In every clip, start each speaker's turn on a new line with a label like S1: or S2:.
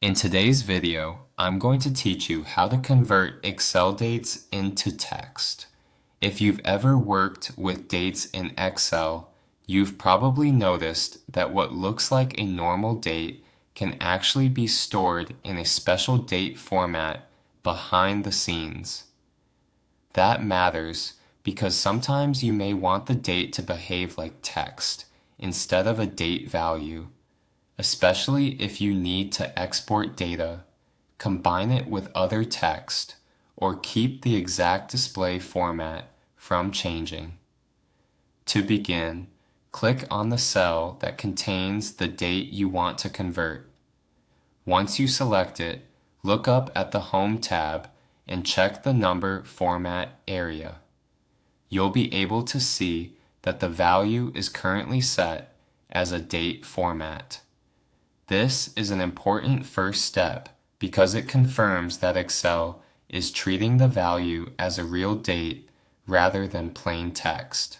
S1: In today's video, I'm going to teach you how to convert Excel dates into text. If you've ever worked with dates in Excel, you've probably noticed that what looks like a normal date can actually be stored in a special date format behind the scenes. That matters because sometimes you may want the date to behave like text instead of a date value, especially if you need to export data, combine it with other text, or keep the exact display format from changing. To begin, click on the cell that contains the date you want to convert. Once you select it, look up at the Home tab and check the number format area. You'll be able to see that the value is currently set as a date format. This is an important first step because it confirms that Excel is treating the value as a real date rather than plain text.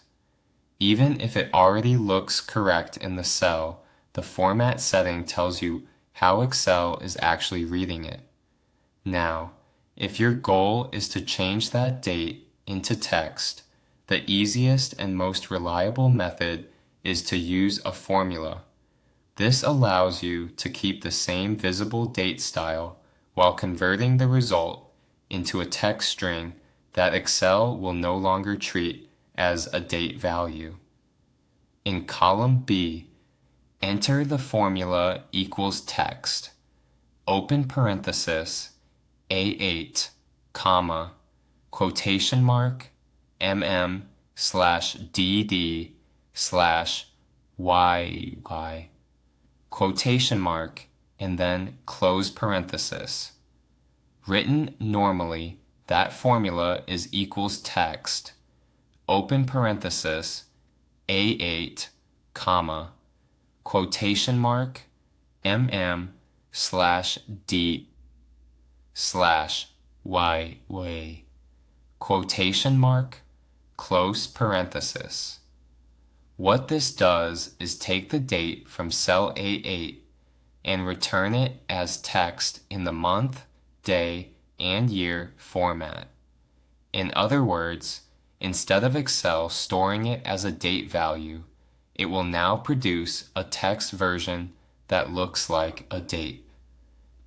S1: Even if it already looks correct in the cell, the format setting tells you how Excel is actually reading it. Now, if your goal is to change that date into text, the easiest and most reliable method is to use a formula. This allows you to keep the same visible date style while converting the result into a text string that Excel will no longer treat as a date value. In column B, enter the formula equals text, open parenthesis, A8, comma, quotation mark, mm/dd/yy, quotation mark, and then close parenthesis. Written normally, that formula is equals text, open parenthesis, A8, comma, quotation mark, mm/d/y, quotation mark, close parenthesis. What this does is take the date from cell A8 and return it as text in the month, day, and year format. In other words, instead of Excel storing it as a date value, it will now produce a text version that looks like a date.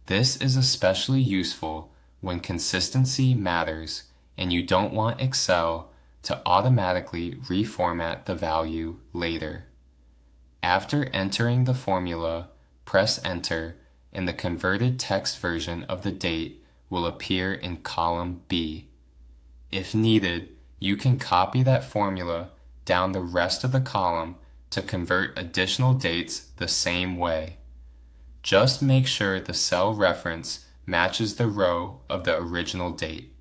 S1: This is especially useful when consistency matters and you don't want Excel to automatically reformat the value later. After entering the formula, press Enter and the converted text version of the date will appear in column B. If needed, you can copy that formula down the rest of the column to convert additional dates the same way. Just make sure the cell reference matches the row of the original date.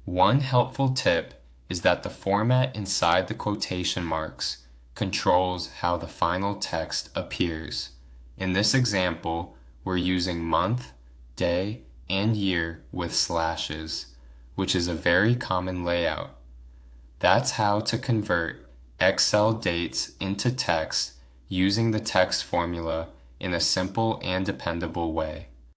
S1: One helpful tip is that the format inside the quotation marks controls how the final text appears. In this example, we're using month, day, and year with slashes, which is a very common layout. That's how to convert Excel dates into text using the text formula in a simple and dependable way.